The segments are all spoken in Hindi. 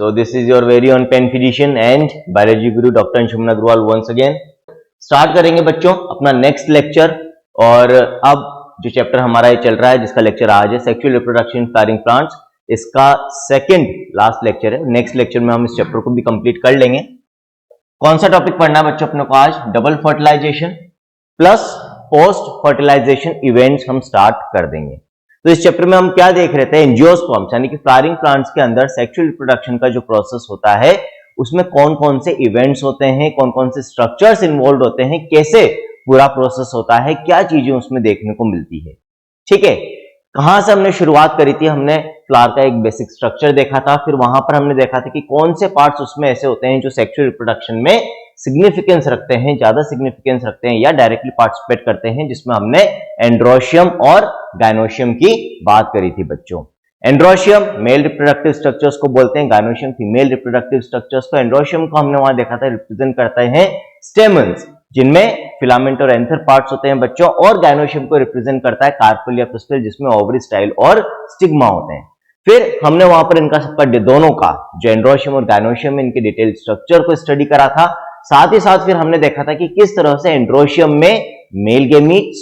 So this is your very own pen physician and biology guru Dr. Anshuman Agrawal once again. Start करेंगे बच्चों अपना नेक्स्ट लेक्चर। और अब जो चैप्टर हमारा ये चल रहा है जिसका लेक्चर आज है sexual reproduction in flowering plants, इसका सेकंड लास्ट लेक्चर है। नेक्स्ट लेक्चर में हम इस चैप्टर को भी कंप्लीट कर लेंगे। कौन सा टॉपिक पढ़ना है बच्चों अपने को आज? Double fertilisation plus post fertilisation events हम स्टार्ट कर देंगे। तो इस चैप्टर में हम क्या देख रहे थे? एंजियोस्पर्म्स यानी कि फ्लावरिंग प्लांट्स के अंदर सेक्सुअल रिप्रोडक्शन का जो प्रोसेस होता है उसमें कौन कौन से इवेंट्स होते हैं, कौन कौन से स्ट्रक्चर्स इन्वॉल्व होते हैं, कैसे पूरा प्रोसेस होता है, क्या चीजें उसमें देखने को मिलती है। ठीक है, कहां से हमने शुरुआत करी थी? हमने फ्लावर का एक बेसिक स्ट्रक्चर देखा था, फिर वहां पर हमने देखा था कि कौन से पार्ट्स उसमें ऐसे होते हैं जो सेक्सुअल रिप्रोडक्शन में सिग्निफिकेंस रखते हैं, ज्यादा सिग्निफिकेंस रखते हैं या डायरेक्टली पार्टिसिपेट करते हैं, जिसमें हमने एंड्रोशियम और गायनोशियम की बात करी थी बच्चों। एंड्रोशियम मेल रिप्रोडक्टिव स्ट्रक्चर्स को बोलते हैं, गायनोशियम फीमेल रिप्रोडक्टिव स्ट्रक्चर्स को। एंड्रोशियम को हमने वहां देखा था रिप्रेजेंट करते हैं स्टेमन्स जिनमें फिलामेंट और एंथर पार्ट्स होते हैं बच्चों, और गायनोशियम को रिप्रेजेंट करता है कार्पेल या पिस्टल जिसमें ओवरी स्टाइल और स्टिग्मा होते हैं। फिर हमने वहां पर इनका सबका दोनों का जो एंड्रोशियम और गायनोशियम इनके डिटेल स्ट्रक्चर को स्टडी करा था। साथ ही साथ फिर हमने देखा था कि किस तरह से एंड्रोशियम में मेल गैमीट्स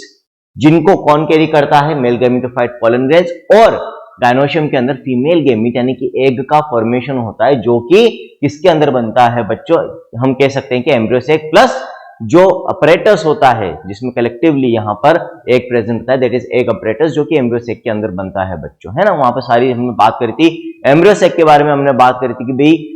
जिनको कौन कैरी करता है, मेल गैमेटोफाइट पोलन ग्रेन्स, और गायनोशियम के अंदर फीमेल गैमीट यानी कि एग का फॉर्मेशन होता है जो कि किसके अंदर बनता है बच्चों? हम कह सकते हैं कि एम्ब्रियो सेक प्लस जो अपरेटस होता है जिसमें कलेक्टिवली यहां पर एक प्रेजेंट होता है, दैट इज एग अपरेटस, जो कि एम्ब्रियो सेक के अंदर बनता है बच्चों, है ना। वहां पर सारी हमने बात करी थी। एम्ब्रियो सेक के बारे में हमने बात करी थी कि भाई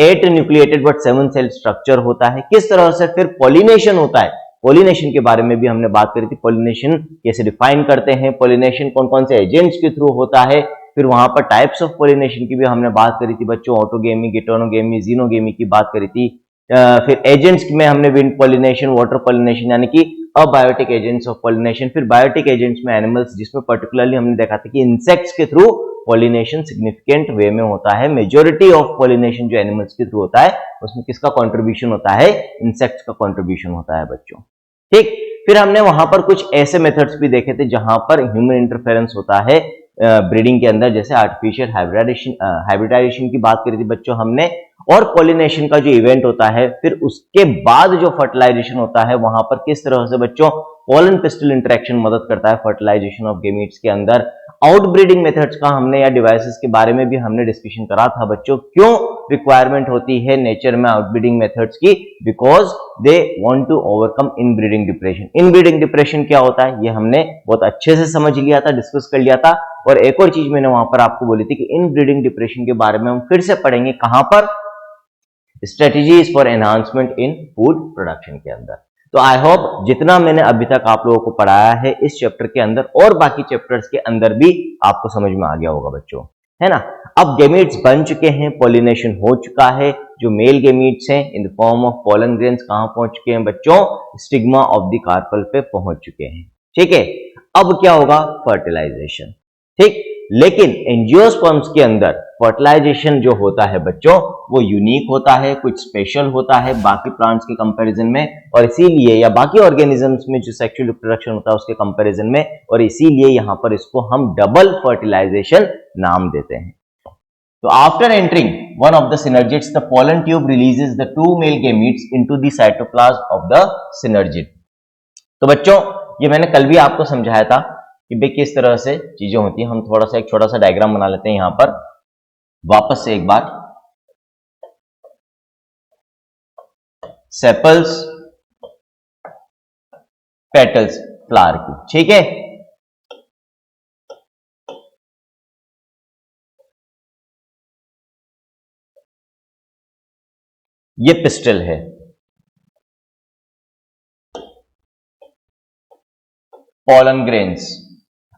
8 न्यूक्लिएटेड बट 7 सेल स्ट्रक्चर होता है। किस तरह से फिर पॉलिनेशन होता है, पॉलिनेशन के बारे में भी हमने बात करी थी। पॉलिनेशन कैसे डिफाइन करते हैं, पॉलिनेशन कौन कौन से एजेंट्स के थ्रू होता है, फिर वहां पर टाइप्स ऑफ पॉलिनेशन की भी हमने बात करी थी बच्चों। ऑटोगेमी, गिटोनोगेमी, जीनोगेमी की बात करी थी। फिर एजेंट्स में हमने विंड पॉलिनेशन, वाटर पॉलिनेशन यानी कि अबायोटिक एजेंट्स ऑफ पॉलिनेशन, फिर बायोटिक एजेंट्स में एनिमल्स जिसमें पर्टिकुलरली हमने देखा था कि इंसेक्ट्स के थ्रू पॉलिनेशन सिग्निफिकेंट वे में होता है। मेजॉरिटी ऑफ पॉलिनेशन जो एनिमल्स के थ्रू होता है उसमें किसका कंट्रीब्यूशन होता है? इंसेक्ट्स का कंट्रीब्यूशन होता है बच्चों। ठीक, फिर हमने वहां पर कुछ ऐसे मेथड्स भी देखे थे जहां पर ह्यूमन इंटरफेरेंस होता है ब्रीडिंग के अंदर, जैसे आर्टिफिशियल हाइब्रिडाइजेशन की बात करी थी बच्चों हमने, और पॉलिनेशन का जो इवेंट होता है, फिर उसके बाद जो फर्टिलाइजेशन होता है वहां पर किस तरह से बच्चों पोलन पिस्टल इंटरेक्शन मदद करता है फर्टिलाइजेशन ऑफ गैमीट्स के अंदर। आउटब्रीडिंग मेथड्स का हमने या डिवाइसेस के बारे में भी हमने डिस्कशन करा था बच्चों। क्यों रिक्वायरमेंट होती है नेचर में आउटब्रीडिंग मेथड्स की? Because they want to overcome inbreeding depression. Inbreeding depression क्या होता है ये हमने बहुत अच्छे से समझ लिया था, डिस्कस कर लिया था। और एक और चीज मैंने वहां पर आपको बोली थी कि इनब्रीडिंग डिप्रेशन के बारे में हम फिर से पढ़ेंगे। कहां पर? Strategies for enhancement in food production के अंदर। तो आई होप जितना मैंने अभी तक आप लोगों को पढ़ाया है इस चैप्टर के अंदर और बाकी चैप्टर्स के अंदर भी आपको समझ में आ गया होगा बच्चों, है ना। अब गैमीट्स बन चुके हैं, पॉलिनेशन हो चुका है। जो मेल गैमीट्स हैं in the form of pollen grains कहां पहुंच चुके हैं बच्चों? स्टिग्मा ऑफ द कार्पल पे पहुंच चुके हैं। ठीक है, अब क्या होगा? फर्टिलाइजेशन। ठीक, लेकिन एंजियोस्पर्म्स के अंदर फर्टिलाइजेशन जो होता है बच्चों वो यूनिक होता है, कुछ स्पेशल होता है बाकी प्लांट्स के कंपैरिजन में, और इसीलिए या बाकी ऑर्गेनिजम्स में जो सेक्सुअल रिप्रोडक्शन होता है उसके कंपैरिजन में, और इसीलिए यहां पर इसको हम डबल फर्टिलाइजेशन नाम देते हैं। तो after entering one of the synergids the pollen tube releases the 2 male gametes into the cytoplasm of the synergid. तो बच्चों ये मैंने कल भी आपको समझाया था कि भाई किस तरह से चीजें होती हैं। हम थोड़ा सा एक छोटा सा डायग्राम बना लेते हैं यहां पर वापस से एक बार। सेपल्स, पेटल्स फ्लावर की, ठीक है। ये पिस्टल है, पोलन ग्रेन्स।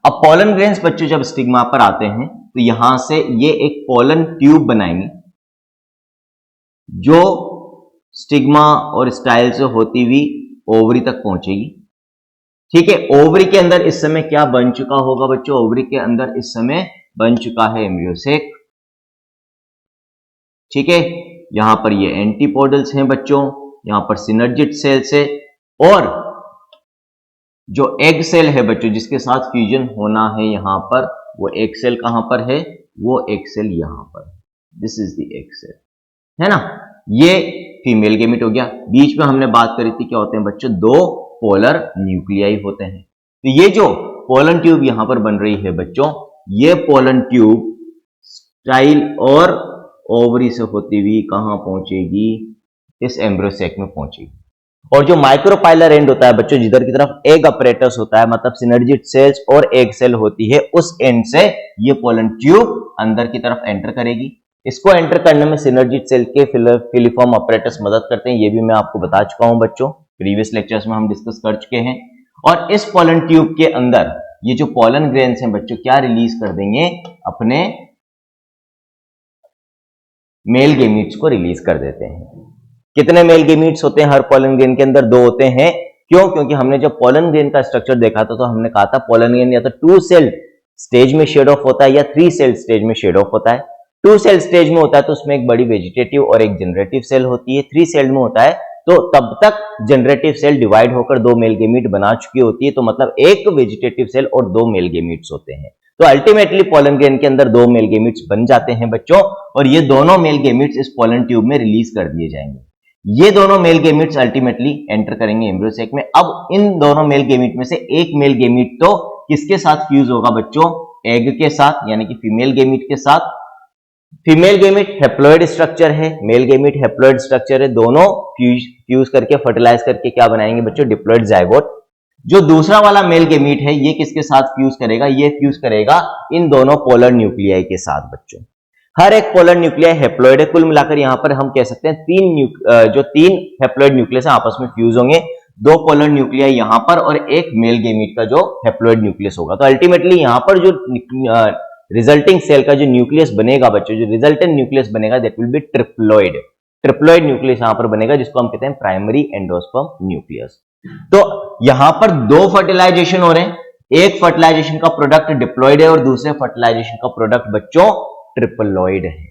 अब पोलन ग्रेन्स बच्चों जब स्टिग्मा पर आते हैं तो यहां से ये एक पोलन ट्यूब बनाएंगे जो स्टिग्मा और स्टाइल से होती हुई ओवरी तक पहुंचेगी। ठीक है, ओवरी के अंदर इस समय क्या बन चुका होगा बच्चों? ओवरी के अंदर इस समय बन चुका है एम्ब्रियो सेक। ठीक है, यहां पर ये एंटीपोडल्स हैं बच्चों, यहां पर सिनर्जिड सेल्स है, और जो एग सेल है बच्चों जिसके साथ फ्यूजन होना है यहां पर, वो एग सेल कहां पर है? वो एग सेल यहां पर। This is the egg cell, है ना। ये फीमेल गेमिट हो गया। बीच में हमने बात करी थी क्या होते हैं बच्चों, दो पोलर न्यूक्लियाई होते हैं। तो ये जो पोलन ट्यूब यहां पर बन रही है बच्चों, ये पोलन ट्यूब स्टाइल और ओवरी से होती हुई कहां पहुंचेगी, इस एम्ब्रियो सैक में पहुंचेगी। और जो माइक्रोपाइलर एंड होता है बच्चों, जिधर की तरफ एग अपरेटस होता है, मतलब सिनर्जिड सेल्स और एग सेल होती है, उस एंड से ये पोलन ट्यूब अंदर की तरफ एंटर करेगी। इसको एंटर करने में सिनर्जिड सेल के फिलिफॉर्म अपरेटस मदद करते हैं, ये भी मैं आपको बता चुका हूं बच्चों, प्रीवियस लेक्चर्स में हम डिस्कस कर चुके हैं। और इस पोलन ट्यूब के अंदर ये जो पोलन ग्रेन्स हैं बच्चों, क्या रिलीज कर देंगे, अपने मेल गेमीट्स को रिलीज कर देते हैं। कितने मेल गेमीट्स होते हैं हर पोलन ग्रेन के अंदर? 2 होते हैं। क्यों? क्योंकि हमने जब पोलन ग्रेन का स्ट्रक्चर देखा था तो हमने कहा था पोलन ग्रेन या तो 2 सेल स्टेज में शेड ऑफ होता है या 3 सेल स्टेज में शेड ऑफ होता है। 2 सेल स्टेज में होता है तो उसमें एक बड़ी वेजिटेटिव और एक जनरेटिव सेल होती है। 3 सेल में होता है तो तब तक जनरेटिव सेल डिवाइड होकर 2 मेल गेमीट बना चुकी होती है, तो मतलब एक वेजिटेटिव सेल और 2 मेल गेमीट्स होते हैं। तो अल्टीमेटली पोलन ग्रेन के अंदर 2 मेल गेमीट्स बन जाते हैं बच्चों, और ये दोनों मेल गेमीट्स इस पोलन ट्यूब में रिलीज कर दिए जाएंगे। ये दोनों मेल गेमीट्स अल्टीमेटली एंटर करेंगे एम्ब्रियो सैक में। अब इन दोनों मेल गेमीट में से एक मेल गेमीट तो किसके साथ फ्यूज होगा बच्चों? एग के साथ, यानी कि फीमेल गेमीट के साथ। फीमेल गेमीट हैप्लॉइड स्ट्रक्चर है, मेल गेमीट हैप्लॉइड स्ट्रक्चर है, दोनों फ्यूज करके फर्टिलाइज करके क्या बनाएंगे बच्चों? Diploid zygote. जो दूसरा वाला मेल गेमीट है ये किसके साथ फ्यूज करेगा? ये फ्यूज करेगा इन दोनों पोलर न्यूक्लियाई के साथ बच्चों। हर एक पोलर न्यूक्लियाई हैप्लॉइड है। कुल मिलाकर यहां पर हम कह सकते हैं जो तीन हैप्लॉइड न्यूक्लियस है आपस में फ्यूज होंगे। 2 पोलर न्यूक्लियाई यहां पर और एक मेल गेमीट का जो हैप्लॉइड न्यूक्लियस होगा। तो अल्टीमेटली यहां पर जो रिजल्टिंग सेल का जो न्यूक्लियस बनेगा बच्चों, जो रिजल्टेंट न्यूक्लियस बनेगा, that will be triploid. Triploid nucleus यहां पर बनेगा जिसको हम कहते हैं प्राइमरी एंडोस्पर्म न्यूक्लियस। तो यहां पर 2 फर्टिलाइजेशन हो रहे हैं। एक फर्टिलाइजेशन का प्रोडक्ट डिप्लॉइड है और दूसरे फर्टिलाइजेशन का प्रोडक्ट बच्चों ट्रिप्लॉइड है।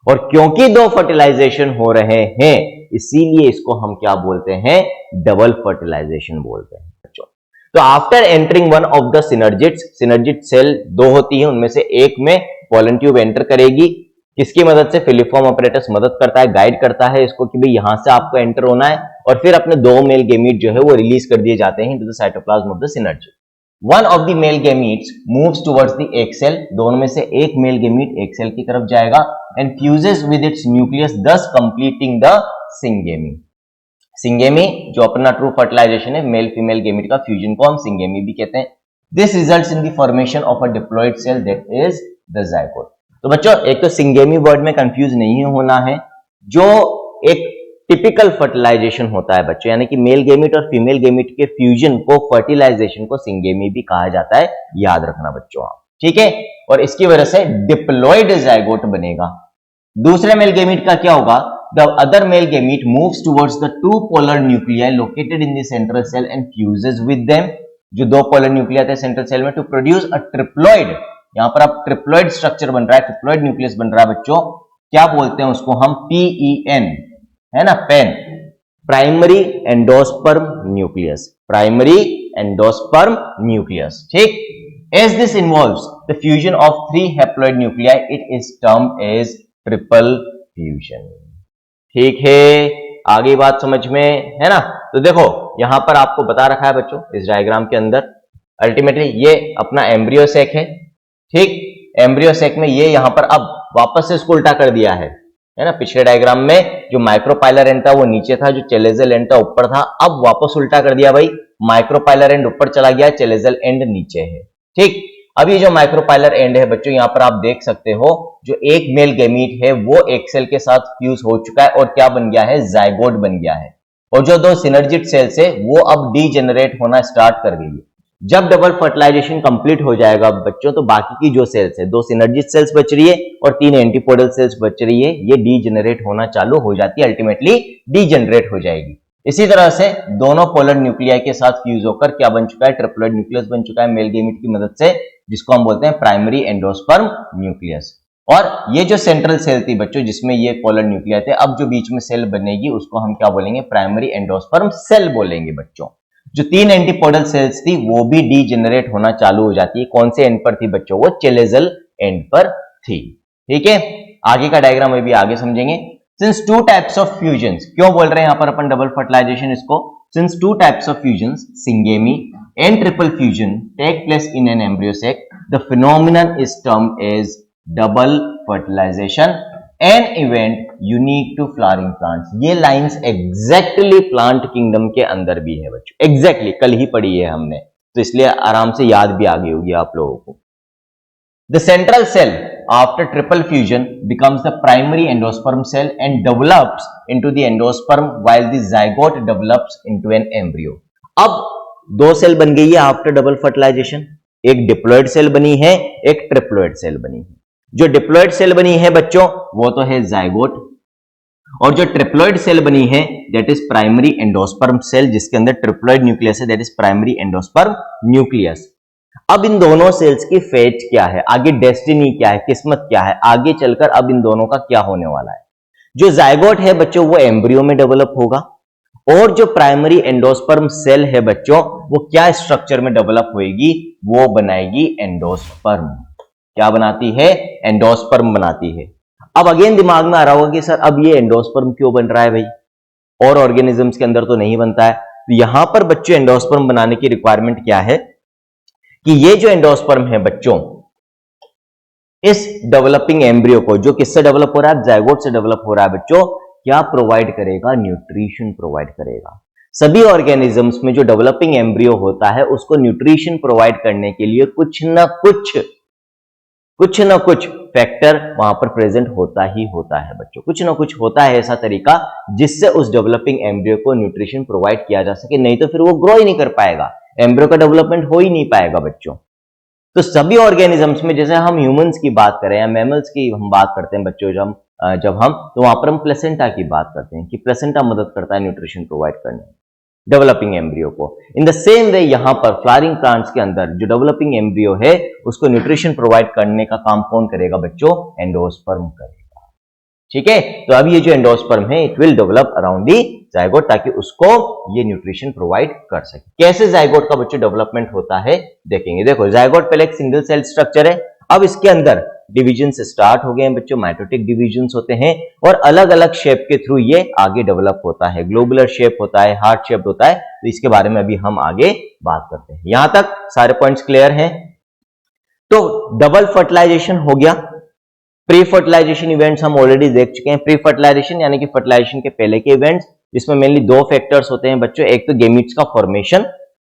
और क्योंकि 2 फर्टिलाइजेशन हो रहे हैं इसीलिए इसको हम क्या बोलते हैं? डबल फर्टिलाइजेशन बोलते हैं बच्चों। तो after entering one of the synergids, synergid cell 2 होती है, उनमें से एक में पोलन ट्यूब एंटर करेगी। किसकी मदद से? फिलिफॉर्म अपरेटस मदद करता है, गाइड करता है इसको कि भाई यहां से आपको एंटर होना है, और फिर अपने 2 मेल गेमीट जो है वो रिलीज कर दिए जाते हैं into the cytoplasm of the synergid. One of the male gametes moves towards the egg cell, दोनों में से एक मेल गेमीट एग सेल की तरफ जाएगा and fuses with its nucleus, thus completing the syngamy. Syngamy जो अपना ट्रू फर्टिलाइजेशन है, मेल फीमेल गेमीट का फ्यूजन को हम सिंगेमी भी कहते हैं। This results in the formation of a diploid cell that is the zygote. तो बच्चों एक तो सिंगेमी वर्ड में कंफ्यूज नहीं होना है, जो एक टिपिकल फर्टिलाइजेशन होता है बच्चों, यानी कि मेल गेमीट और फीमेल गेमीट के फ्यूजन को, फर्टिलाइजेशन को सिंगेमी भी कहा जाता है, याद रखना बच्चों आप, ठीक है। और इसकी वजह से डिप्लॉइड जाइगोट बनेगा। दूसरे मेल गेमीट का क्या होगा? The other male gamete moves towards the 2 polar nuclei located in the central cell and fuses with them, जो 2 पोलर न्यूक्लियाई थे सेंट्रल सेल में, टू प्रोड्यूस अ ट्रिप्लॉइड। यहां पर अब ट्रिप्लॉइड स्ट्रक्चर बन रहा है, ट्रिप्लॉइड न्यूक्लियस बन रहा है बच्चों। क्या बोलते हैं उसको हम? PEN, है ना, PEN, primary endosperm nucleus, primary endosperm nucleus, ठीक। As this involves the fusion of 3 haploid nuclei, it is termed as triple fusion. ठीक है, आगे बात समझ में है ना। तो देखो यहां पर आपको बता रखा है बच्चों इस डायग्राम के अंदर, अल्टीमेटली ये अपना एम्ब्रियो सैक है, ठीक। एम्ब्रियो सैक में ये यहां पर अब वापस से इसको उल्टा कर दिया है ना। पिछले डायग्राम में जो माइक्रोपाइलर एंड था वो नीचे था, जो चेलेजल एंड था ऊपर था, अब वापस उल्टा कर दिया भाई, माइक्रोपाइलर एंड ऊपर चला गया, चेलेजल एंड नीचे है, ठीक। अब ये जो माइक्रोपाइलर एंड है बच्चों, यहां पर आप देख सकते हो जो एक मेल गेमीट है वो एक सेल के साथ फ्यूज हो चुका है और क्या बन गया है? जाइगोट बन गया है। और जो 2 सिनर्जिड सेल्स है वो अब डीजेनरेट होना स्टार्ट कर गई है। जब डबल फर्टिलाइजेशन कंप्लीट हो जाएगा बच्चों, तो बाकी की जो सेल्स है, 2 सिनर्जिड सेल्स बच रही है और 3 एंटीपोडल सेल्स बच रही है, ये डीजेनरेट होना चालू हो जाती है, अल्टीमेटली डीजेनरेट हो जाएगी। इसी तरह से दोनों पोलर न्यूक्लियाई के साथ फ्यूज होकर क्या बन चुका है? ट्रिप्लॉइड न्यूक्लियस बन चुका है मेल गेमीट की मदद से, जिसको हम बोलते हैं प्राइमरी एंडोस्पर्म न्यूक्लियस। और ये जो सेंट्रल सेल थी बच्चों जिसमें ये पोलर न्यूक्लियाई थे, अब जो बीच में सेल बनेगी उसको हम क्या बोलेंगे? प्राइमरी एंडोस्पर्म सेल बोलेंगे बच्चों। जो 3 एंटीपोडल सेल्स थी वो भी डीजेनरेट होना चालू हो जाती है। कौन से एंड पर थी बच्चों? वो चेलेजल एंड पर थी, ठीक है। आगे का डायग्राम अभी आगे समझेंगे। Since two types of fusions, क्यों बोल रहे हैं यहां पर अपन डबल फर्टिलाइजेशन इसको, since two types of fusions syngamy and triple fusion take place in an embryo sac, the phenomenon is termed as double fertilisation, an event unique to flowering plants. ये लाइंस एग्जैक्टली प्लांट किंगडम के अंदर भी है बच्चों, एग्जैक्टली कल ही पढ़ी है हमने, तो इसलिए आराम से याद भी आ गई होगी आप लोगों को। The central cell after triple fusion becomes the primary endosperm cell and develops into the endosperm while the zygote develops into an embryo। अब दो सेल बन गई है आफ्टर डबल फर्टिलाइजेशन, एक डिप्लॉइड सेल बनी है, एक ट्रिप्लॉइड सेल बनी है। जो डिप्लॉइड सेल बनी है बच्चों वो तो है जाइगोट, और जो ट्रिप्लॉइड सेल बनी है that is primary endosperm cell, जिसके अंदर ट्रिप्लॉइड न्यूक्लियस है, that is primary endosperm nucleus. अब इन दोनों सेल्स की फेट क्या है, आगे डेस्टिनी क्या है, किस्मत क्या है, आगे चलकर अब इन दोनों का क्या होने वाला है। जो जाइगोट है बच्चों वो एम्ब्रियो में डेवलप होगा, और जो प्राइमरी एंडोस्पर्म सेल है बच्चों वो क्या स्ट्रक्चर में डेवलप होएगी, वो बनाएगी एंडोस्पर्म। क्या बनाती है, एंडोस्पर्म बनाती है। अब अगेन दिमाग में आ रहा होगा कि सर अब ये एंडोस्पर्म क्यों बन रहा है भाई, और ऑर्गेनिजम्स के अंदर तो नहीं बनता है। तो यहां पर बच्चों एंडोस्पर्म बनाने की रिक्वायरमेंट क्या है कि ये जो एंडोस्पर्म है बच्चों, इस डेवलपिंग एम्ब्रियो को, जो किससे डेवलप हो रहा है, जाइगोट से डेवलप हो रहा है बच्चों, क्या प्रोवाइड करेगा, न्यूट्रिशन प्रोवाइड करेगा। सभी ऑर्गेनिजम्स में जो डेवलपिंग एम्ब्रियो होता है उसको न्यूट्रिशन प्रोवाइड करने के लिए कुछ ना कुछ फैक्टर वहां पर प्रेजेंट होता ही होता है बच्चों, कुछ ना कुछ होता है ऐसा तरीका जिससे उस डेवलपिंग एम्ब्रियो को न्यूट्रिशन प्रोवाइड किया जा सके, नहीं तो फिर वो ग्रो ही नहीं कर पाएगा, एम्ब्रियो का डेवलपमेंट हो ही नहीं पाएगा बच्चों। तो सभी ऑर्गेनिजम्स में, जैसे हम ह्यूमंस की बात करें या मैमल्स की हम बात करते हैं बच्चों, जब हम तो वहां पर हम प्लेसेंटा की बात करते हैं कि प्लेसेंटा मदद करता है न्यूट्रिशन प्रोवाइड करने में डेवलपिंग एम्ब्रियो को। इन द सेम वे यहां पर फ्लावरिंग प्लांट्स के अंदर जो डेवलपिंग एम्ब्रियो है उसको न्यूट्रिशन प्रोवाइड करने का काम कौन करेगा बच्चों, एंडोस्पर्म करेगा। ठीक है, तो अब ये जो एंडोस्पर्म है it will develop around the zygote, ताकि उसको ये न्यूट्रिशन प्रोवाइड कर सके। कैसे जाइगोट का बच्चों डेवलपमेंट होता है देखेंगे। देखो जाइगोट पहले एक सिंगल सेल स्ट्रक्चर है, अब इसके अंदर डिवीजन से स्टार्ट हो गए हैं बच्चों, माइटोटिक डिवीजन्स होते हैं और अलग अलग शेप के थ्रू ये आगे डेवलप होता है, ग्लोबुलर शेप होता है, हार्ट शेप होता है, तो इसके बारे में अभी हम आगे बात करते हैं। यहां तक सारे पॉइंट्स क्लियर हैं। तो डबल फर्टिलाइजेशन हो गया, प्री फर्टिलाइजेशन इवेंट्स हम ऑलरेडी देख चुके हैं। प्री फर्टिलाइजेशन यानी कि फर्टिलाइजेशन के पहले के इवेंट्स, जिसमें मेनली दो फैक्टर्स होते हैं बच्चों, एक तो गेमीट्स का फॉर्मेशन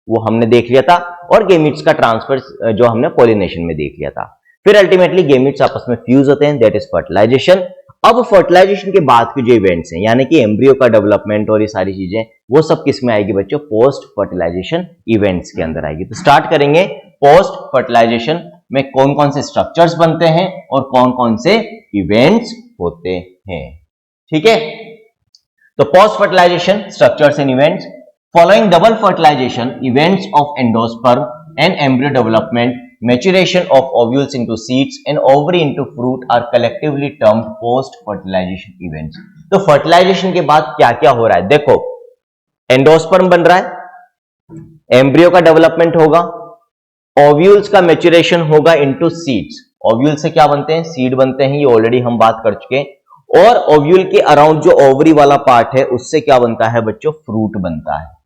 वो हमने देख लिया था, और गेमीट्स का ट्रांसफर जो हमने पॉलिनेशन में देख लिया था। फिर अल्टीमेटली गेमीट्स आपस में फ्यूज होते हैं, दैट इज फर्टिलाइजेशन। अब फर्टिलाइजेशन के बाद के जो इवेंट्स हैं यानी कि एम्ब्रियो का डेवलपमेंट और ये सारी चीजें, वो सब किस में आएगी बच्चों, पोस्ट फर्टिलाइजेशन इवेंट्स के अंदर आएगी। तो स्टार्ट करेंगे पोस्ट फर्टिलाइजेशन में कौन कौन से स्ट्रक्चर्स बनते हैं और कौन कौन से इवेंट्स होते हैं। ठीक है, तो post fertilisation structures and events. Following double fertilisation events of endosperm and embryo development, maturation of ovules into seeds and ovary into fruit are collectively termed post fertilization events। तो फर्टिलाइजेशन के बाद क्या क्या हो रहा है, देखो एंडोस्पर्म बन रहा है, एम्ब्रियो का डेवलपमेंट होगा, ओव्यूल्स का मैच्योरेशन होगा इनटू सीड्स। ओव्यूल से क्या बनते हैं, सीड बनते हैं, ये ऑलरेडी हम बात कर चुके हैं। और ओव्यूल के अराउंड जो ओवरी वाला पार्ट है उससे क्या बनता है बच्चों, फ्रूट बनता है।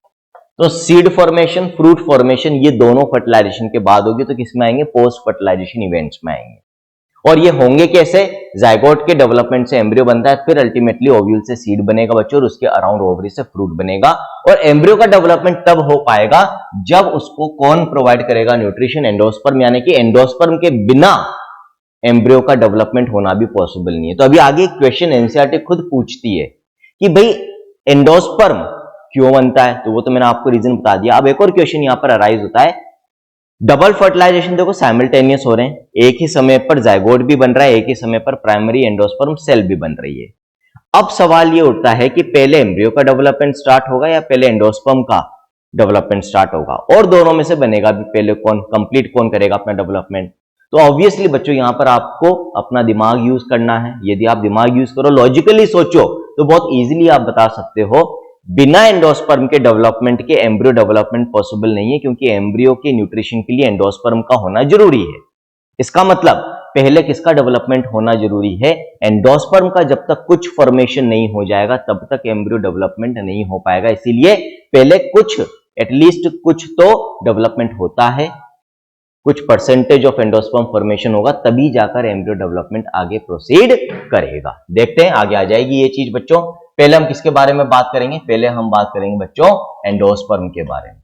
तो सीड फॉर्मेशन, फ्रूट फॉर्मेशन, ये दोनों फर्टिलाइजेशन के बाद होगी, तो किसमें आएंगे, पोस्ट फर्टिलाइजेशन इवेंट्स में आएंगे। और ये होंगे कैसे, जाइगोट के डेवलपमेंट से एम्ब्रियो बनता है, फिर अल्टीमेटली ओव्यूल से सीड बनेगा बच्चों, और उसके अराउंड ओवरी से फ्रूट बनेगा। और एम्ब्रियो का डेवलपमेंट तब हो पाएगा जब उसको कौन प्रोवाइड करेगा, न्यूट्रिशन, एंडोस्पर्म, यानी कि एंडोस्पर्म के बिना एम्ब्रियो का डेवलपमेंट होना भी पॉसिबल नहीं है। तो अभी आगे क्वेश्चन एनसीईआरटी खुद पूछती है कि भाई एंडोस्पर्म क्यों बनता है, तो वो तो मैंने आपको रीजन बता दिया। अब एक और क्वेश्चन यहां पर अराइज होता है, डबल फर्टिलाइजेशन देखो साइमल्टेनियस हो रहे हैं, एक ही समय पर जाइगोट भी बन रहा है, एक ही समय पर प्राइमरी एंडोस्पर्म सेल भी बन रही है। अब सवाल ये उठता है कि पहले एम्ब्रियो का डेवलपमेंट स्टार्ट होगा या पहले एंडोस्पर्म का डेवलपमेंट स्टार्ट होगा, और दोनों में से बनेगा भी पहले कौन, कंप्लीट कौन करेगा अपना डेवलपमेंट। तो ऑब्वियसली बच्चों यहां पर आपको अपना दिमाग यूज करना है। यदि आप दिमाग यूज करो, लॉजिकली सोचो, तो बहुत इजीली आप बता सकते हो बिना एंडोस्पर्म के डेवलपमेंट के एम्ब्रियो डेवलपमेंट पॉसिबल नहीं है, क्योंकि एम्ब्रियो के न्यूट्रिशन के लिए एंडोस्पर्म का होना जरूरी है। इसका मतलब पहले किसका डेवलपमेंट होना जरूरी है? एंडोस्पर्म का। जब तक कुछ फॉर्मेशन नहीं हो जाएगा तब तक एम्ब्रियो डेवलपमेंट नहीं हो पाएगा। इसीलिए पहले कुछ, एटलीस्ट कुछ तो डेवलपमेंट होता है, कुछ परसेंटेज ऑफ एंडोस्पर्म फॉर्मेशन होगा, तभी जाकर एम्ब्रियो डेवलपमेंट आगे प्रोसीड करेगा। देखते हैं आगे आ जाएगी ये चीज बच्चों। पहले हम किसके बारे में बात करेंगे? पहले हम बात करेंगे बच्चों एंडोस्पर्म के बारे में।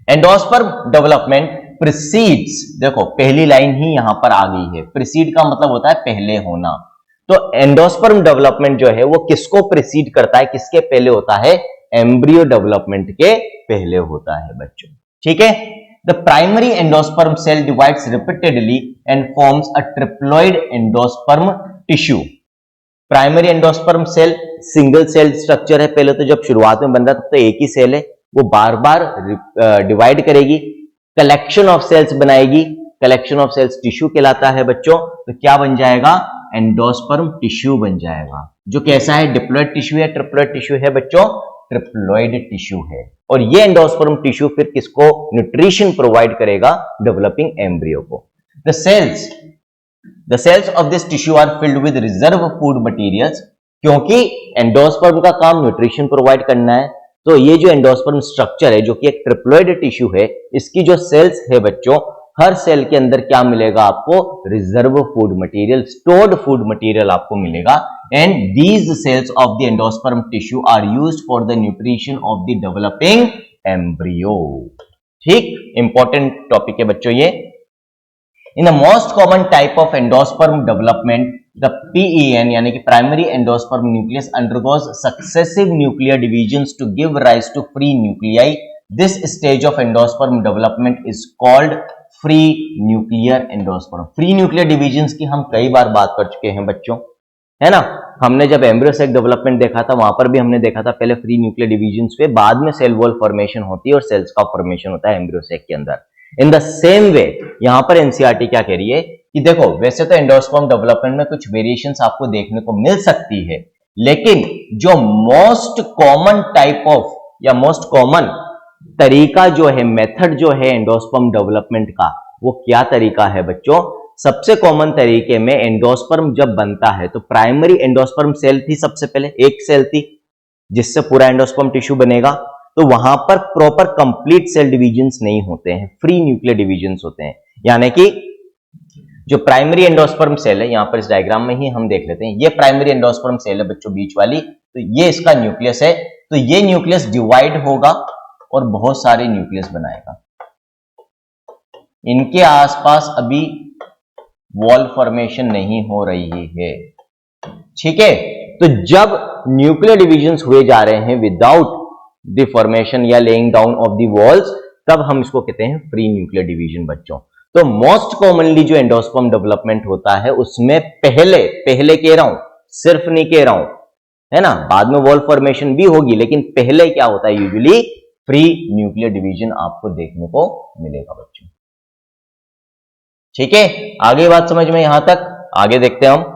एंडोस्पर्म डेवलपमेंट प्रीसीड्स, देखो पहली लाइन ही यहां पर आ गई है। प्रीसीड का मतलब होता है पहले होना। तो एंडोस्पर्म डेवलपमेंट जो है वो किसको प्रीसीड करता है, किसके पहले होता है? एम्ब्रियो डेवलपमेंट के पहले होता है बच्चों। ठीक है। The primary endosperm cell divides repeatedly and forms a triploid endosperm tissue. Primary endosperm cell single cell structure है। पहले तो जब शुरुआत में बन रहा तब तो एक ही सेल है, वो बार बार डिवाइड करेगी, कलेक्शन ऑफ सेल्स बनाएगी। कलेक्शन ऑफ सेल्स टिश्यू कहलाता है बच्चों। तो क्या बन जाएगा? एंडोस्पर्म टिश्यू बन जाएगा, जो कैसा है? डिप्लॉइड टिश्यू है, ट्रिप्लॉइड टिश्यू है बच्चों, ट्रिप्लॉइड टिश्यू है। और ये एंडोस्पर्म टिश्यू फिर किसको न्यूट्रिशन प्रोवाइड करेगा? डेवलपिंग एम्ब्रियो को। The cells of this tissue are filled with reserve food materials। क्योंकि एंडोस्पर्म का काम न्यूट्रिशन प्रोवाइड करना है, तो ये जो एंडोस्पर्म स्ट्रक्चर है जो कि एक ट्रिप्लॉइड टिश्यू है, इसकी जो सेल्स है बच्चों, हर सेल के अंदर क्या मिलेगा आपको? Reserve food material, stored food material आपको मिलेगा। And these cells of the endosperm tissue are used for the nutrition of the developing embryo. ठीक, इंपॉर्टेंट टॉपिक है बच्चों ये। In the most common type of endosperm development, the PEN यानी कि primary endosperm nucleus undergoes successive nuclear divisions to give rise to free nuclei. This stage of endosperm development is called free nuclear endosperm. Free nuclear divisions की हम कई बार बात कर चुके हैं बच्चों, है ना। हमने जब एम्ब्रियो सेक डेवलपमेंट देखा था वहां पर भी हमने देखा था पहले फ्री न्यूक्लियर डिविजन्स पे, बाद में सेल वॉल फॉर्मेशन होती है और सेल्स का फॉर्मेशन होता है एम्ब्रियो सेक के अंदर। इन द सेम वे यहां पर एनसीईआरटी क्या कह रही है कि देखो वैसे तो एंडोस्पर्म डेवलपमेंट में कुछ वेरिएशंस आपको देखने को मिल सकती है, लेकिन जो मोस्ट कॉमन टाइप ऑफ या मोस्ट कॉमन तरीका जो है, मेथड जो है एंडोस्पर्म डेवलपमेंट का, वो क्या तरीका है बच्चों? सबसे कॉमन तरीके में एंडोस्पर्म जब बनता है तो प्राइमरी एंडोस्पर्म सेल थी, सबसे पहले एक सेल थी जिससे पूरा एंडोस्पर्म टिश्यू बनेगा। तो वहां पर प्रॉपर कंप्लीट सेल डिविजन्स नहीं होते हैं, फ्री न्यूक्लियर डिविजन्स होते हैं। यानी कि जो प्राइमरी एंडोस्पर्म सेल है, यहां पर इस डायग्राम में ही हम देख लेते हैं, ये प्राइमरी एंडोस्पर्म सेल है बच्चों बीच वाली, तो ये इसका न्यूक्लियस है। तो ये न्यूक्लियस डिवाइड होगा और बहुत सारे न्यूक्लियस बनाएगा। इनके आसपास अभी वॉल फॉर्मेशन नहीं हो रही है, ठीक है। तो जब न्यूक्लियर डिविजन्स हुए जा रहे हैं विदाउट द फॉर्मेशन या laying down of the walls, तब हम इसको कहते हैं फ्री न्यूक्लियर डिवीजन बच्चों। तो मोस्ट कॉमनली जो एंडोस्पर्म डेवलपमेंट होता है उसमें पहले कह रहा हूं, सिर्फ नहीं कह रहा हूं, है ना, बाद में वॉल फॉर्मेशन भी होगी, लेकिन पहले क्या होता है? यूजुअली फ्री न्यूक्लियर डिवीजन आपको देखने को मिलेगा बच्चों, ठीक है। आगे बात समझ में यहां तक, आगे देखते हैं हम।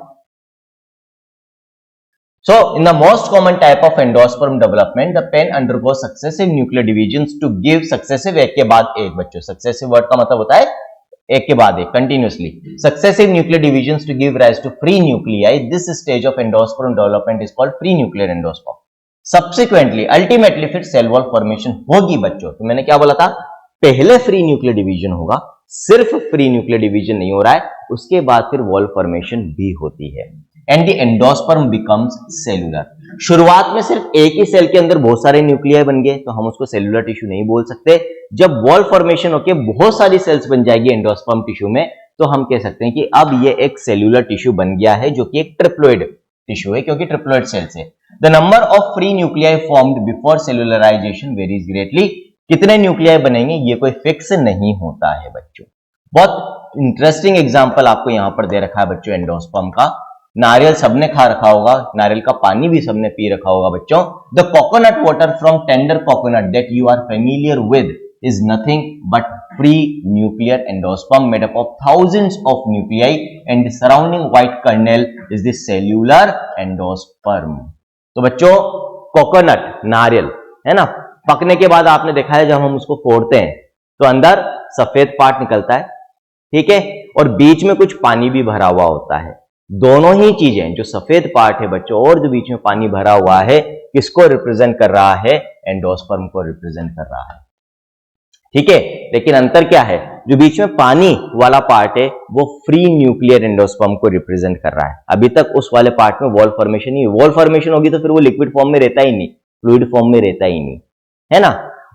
So, in the most common type of endosperm development, the pen undergoes successive nuclear divisions to give successive, एक के बाद एक बच्चों, successive word का मतलब होता है एक के बाद एक, continuously successive nuclear divisions to give rise to free nuclei. This stage of endosperm development is called free nuclear endosperm. Subsequently, ultimately फिर cell wall formation होगी बच्चों। तो मैंने क्या बोला था? पहले फ्री न्यूक्लियर डिवीजन होगा, सिर्फ फ्री न्यूक्लियर डिवीजन नहीं हो रहा है, उसके बाद फिर वॉल फॉर्मेशन भी होती है। And the endosperm becomes cellular. शुरुआत में सिर्फ एक ही सेल के अंदर बहुत सारे न्यूक्लियाई बन गए तो हम उसको सेलुलर टिश्यू नहीं बोल सकते। जब वॉल फॉर्मेशन होकर बहुत सारी सेल्स बन जाएगी एंडोस्पर्म टिश्यू में, तो हम कह सकते हैं कि अब ये एक सेलुलर टिश्यू बन गया है, जो कि एक ट्रिप्लॉइड टिश्यू है, क्योंकि ट्रिप्लॉइड सेल्स है। The number of free nuclei formed before cellularization varies greatly. कितने न्यूक्लियाई बनेंगे ये कोई फिक्स नहीं होता है बच्चों। बहुत इंटरेस्टिंग एग्जांपल आपको यहां पर दे रखा है बच्चों एंडोस्पर्म का। नारियल सबने खा रखा होगा, नारियल का पानी भी सबने पी रखा होगा बच्चों। The coconut water from tender coconut that you are familiar with is nothing but free nuclear endosperm made up of thousands of nuclei and the surrounding white kernel is the cellular endosperm. तो बच्चों कोकोनट, नारियल है ना, पकने के बाद आपने देखा है जब हम उसको फोड़ते हैं तो अंदर सफेद पार्ट निकलता है, ठीक है, और बीच में कुछ पानी भी भरा हुआ होता है। दोनों ही चीजें, जो सफेद पार्ट है बच्चों और जो बीच में पानी भरा हुआ है, किसको रिप्रेजेंट कर रहा है? एंडोस्पर्म को रिप्रेजेंट कर रहा है। ठीक है, लेकिन अंतर क्या है? जो बीच में पानी वाला पार्ट है वो फ्री न्यूक्लियर एंडोस्पर्म को रिप्रेजेंट कर रहा है। अभी तक उस वाले पार्ट में वॉल फॉर्मेशन ही, वॉल फॉर्मेशन होगी तो फिर वो लिक्विड फॉर्म में रहता ही नहीं, फ्लूइड फॉर्म में रहता ही नहीं, है ना।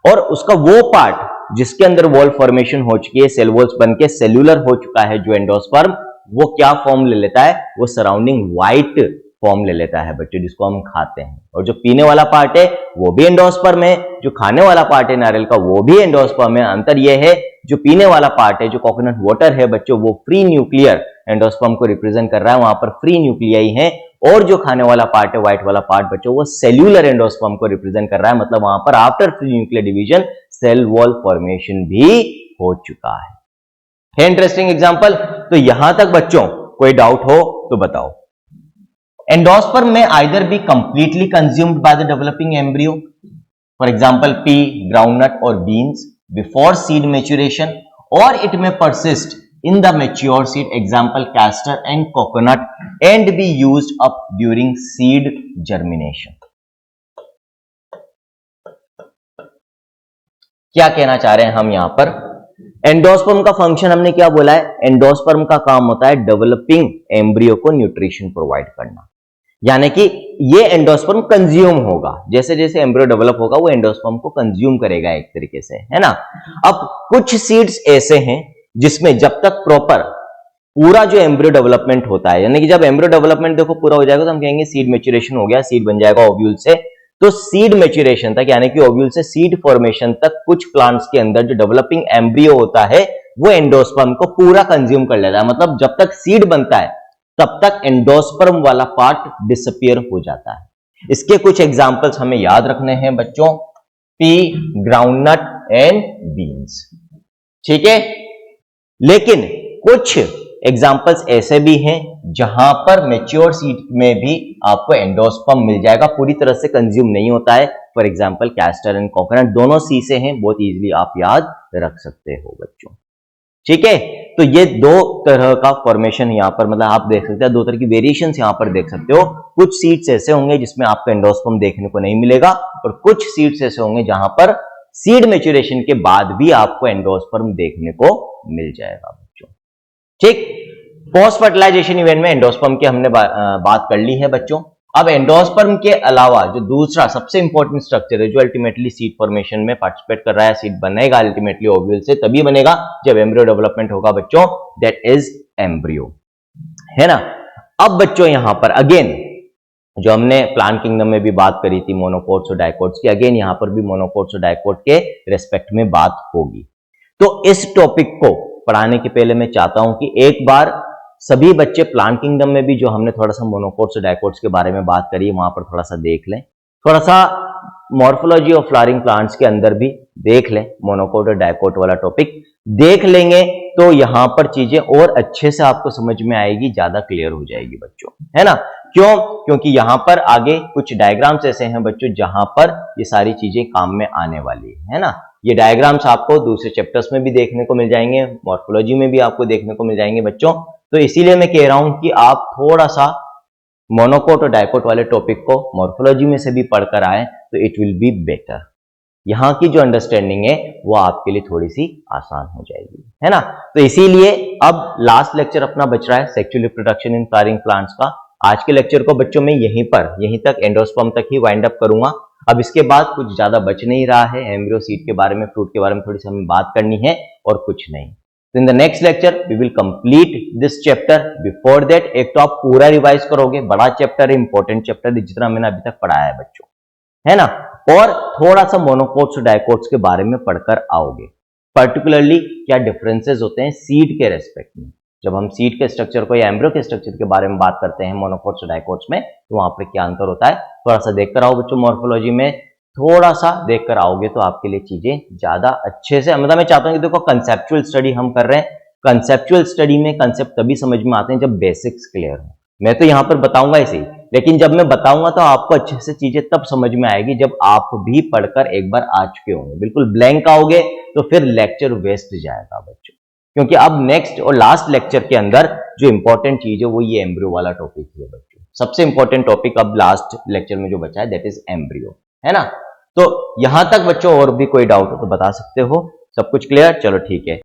और उसका वो पार्ट जिसके अंदर वॉल फॉर्मेशन हो चुकी है, सेल वॉल्स बन के सेल्यूलर हो चुका है जो एंडोस्पर्म, वो क्या फॉर्म ले लेता है? वो सराउंडिंग व्हाइट फॉर्म ले लेता है बच्चों, जिसको हम खाते हैं। और जो पीने वाला पार्ट है वो भी एंडोस्पर्म है, जो खाने वाला पार्ट है नारियल का वो भी एंडोस्पर्म है। अंतर यह है, जो पीने वाला पार्ट है, जो कोकोनट वाटर है बच्चों, वो फ्री न्यूक्लियर एंडोस्पर्म को रिप्रेजेंट कर रहा है, वहां पर फ्री न्यूक्लियाई है। और जो खाने वाला पार्ट है, व्हाइट वाला पार्ट बच्चों, वो सेल्यूलर एंडोस्पर्म को रिप्रेजेंट कर रहा है। मतलब वहां पर after free nuclear division cell wall formation भी हो चुका है। Interesting example. तो यहां तक बच्चों कोई डाउट हो तो बताओ। एंडोस्पर्म में either be completely consumed by the developing embryo, for example P, groundnut और बीन्स बिफोर सीड मैच्योरेशन, और इट में persist in the mature seed, example castor and coconut, and be used up during seed germination. क्या कहना चाह रहे हैं हम यहां पर? एंडोस्पर्म का फंक्शन हमने क्या बोला है? एंडोस्पर्म का काम होता है डेवलपिंग एम्ब्रियो को न्यूट्रिशन प्रोवाइड करना, यानी कि ये एंडोस्पर्म कंज्यूम होगा, जैसे जैसे एम्ब्रियो डेवलप होगा वो एंडोस्पर्म को कंज्यूम करेगा एक तरीके से, है ना। अब कुछ सीड्स ऐसे हैं जिसमें जब तक प्रॉपर पूरा जो एम्ब्रियो डेवलपमेंट होता है, यानी कि जब एम्ब्रियो डेवलपमेंट देखो पूरा हो जाएगा तो हम कहेंगे सीड मैच्योरेशन हो गया, सीड बन जाएगा ओव्यूल से। तो सीड मैच्योरेशन तक, यानी कि ओव्यूल से सीड फॉर्मेशन तक, कुछ प्लांट्स के अंदर जो डेवलपिंग एम्ब्रियो होता है वो एंडोस्पर्म को पूरा कंज्यूम कर लेता है। मतलब जब तक सीड बनता है तब तक एंडोस्पर्म वाला पार्ट डिसअपियर हो जाता है। इसके कुछ एग्जांपल्स हमें याद रखने हैं बच्चों, पी, ग्राउंडनट एंड बीन्स। ठीक है, लेकिन कुछ एग्जाम्पल्स ऐसे भी हैं जहां पर मैच्योर सीड में भी आपको एंडोस्पर्म मिल जाएगा, पूरी तरह से कंज्यूम नहीं होता है। For example castor and coconut, दोनों सी से हैं, बहुत इजीली आप याद रख सकते हो बच्चों। ठीक है, तो ये दो तरह का फॉर्मेशन यहां पर, मतलब आप देख सकते हैं दो तरह की वेरिएशन यहां पर देख सकते हो। कुछ सीड्स ऐसे होंगे जिसमें आपको एंडोस्पर्म देखने को नहीं मिलेगा, और कुछ सीड्स ऐसे होंगे जहां पर सीड मैच्योरेशन के बाद भी आपको एंडोस्पर्म देखने को मिल जाएगा बच्चों। ठीक, पोस्ट फर्टिलाइजेशन इवेंट में एंडोस्पर्म की हमने बात कर ली है बच्चों। अब एंडोस्पर्म के अलावा जो दूसरा सबसे इंपॉर्टेंट स्ट्रक्चर है जो अल्टीमेटली सीड फॉर्मेशन में पार्टिसिपेट कर रहा है, सीड बनेगा अल्टीमेटली ओव्यूल से तभी बनेगा जब एम्ब्रियो डेवलपमेंट होगा बच्चों, दैट इज एम्ब्रियो, है ना। अब बच्चों यहां पर अगेन जो हमने प्लांट किंगडम में भी बात करी थी मोनोकोट्स और डाइकोट्स की, अगेन यहां पर भी मोनोकोट्स और डाइकोट के रेस्पेक्ट में बात होगी। तो इस टॉपिक को पढ़ाने के पहले मैं चाहता हूं कि एक बार सभी बच्चे प्लांट किंगडम में भी जो हमने थोड़ा सा मोनोकोट्स और डाइकोट्स के बारे में बात करी वहां पर थोड़ा सा देख लें, थोड़ा सा मॉर्फोलॉजी ऑफ फ्लावरिंग प्लांट्स के अंदर भी देख लें, मोनोकोट और डाइकोट वाला टॉपिक देख लेंगे तो यहां पर चीजें और अच्छे से आपको समझ में आएगी, ज्यादा क्लियर हो जाएगी बच्चों, है ना। क्यों? क्योंकि यहां पर आगे कुछ डायग्राम्स ऐसे हैं बच्चों जहां पर ये सारी चीजें काम में आने वाली है ना। ये डायग्राम्स आपको दूसरे चैप्टर्स में भी देखने को मिल जाएंगे, मॉर्फोलॉजी में भी आपको देखने को मिल जाएंगे बच्चों। तो इसीलिए मैं कह रहा हूं कि आप थोड़ा सा मोनोकोट और डाइकोट वाले टॉपिक को मॉर्फोलॉजी में से भी पढ़कर आए तो इट विल बी बेटर। यहां की जो अंडरस्टैंडिंग है वो आपके लिए थोड़ी सी आसान हो जाएगी, है ना। तो इसीलिए अब लास्ट लेक्चर अपना बच रहा है sexual reproduction in flowering plants का। आज के लेक्चर को बच्चों मैं यहीं तक एंडोस्पर्म तक ही वाइंड अप करूंगा। अब इसके बाद कुछ ज्यादा बच नहीं रहा है, एम्ब्रियो सीड के बारे में, फ्रूट के बारे में थोड़ी सी हमें बात करनी है और कुछ नहीं। तो in the next lecture we will complete this chapter. Before that एक तो आप पूरा रिवाइज करोगे, बड़ा चैप्टर है, इंपॉर्टेंट चैप्टर है जितना मैंने अभी तक पढ़ाया है बच्चों, है ना। और थोड़ा सा मोनोकोट्स और डाइकोट्स के बारे में पढ़कर आओगे, पर्टिकुलरली क्या डिफरेंसेस होते हैं सीड के रेस्पेक्ट में। जब हम सीड के स्ट्रक्चर को या एम्ब्रियो के स्ट्रक्चर के बारे में बात करते हैं मोनोकोट्स और डाइकोट्स में, तो वहां पर क्या अंतर होता है थोड़ा सा देखकर आओ बच्चों। मॉर्फोलॉजी में थोड़ा सा देखकर आओगे तो आपके लिए चीजें ज्यादा अच्छे से, मतलब मैं चाहता हूं कि देखो कंसेप्चुअल स्टडी हम कर रहे हैं, कंसेप्चुअल स्टडी में कंसेप्ट तभी समझ में आते हैं जब बेसिक्स क्लियर हो। मैं तो यहां पर बताऊंगा इसे, लेकिन जब मैं बताऊंगा तो आपको अच्छे से चीजें तब समझ में आएगी जब आप भी पढ़कर एक बार आ चुके होंगे। बिल्कुल ब्लैंक आओगे तो फिर लेक्चर वेस्ट जाएगा बच्चों, क्योंकि अब नेक्स्ट और लास्ट लेक्चर के अंदर जो इंपॉर्टेंट चीज है वो ये एम्ब्रियो वाला टॉपिक है बच्चों। सबसे इंपॉर्टेंट टॉपिक अब लास्ट लेक्चर में जो बचा है दैट इज एम्ब्रियो, है ना। तो यहां तक बच्चों और भी कोई डाउट हो तो बता सकते हो। सब कुछ क्लियर? चलो ठीक है।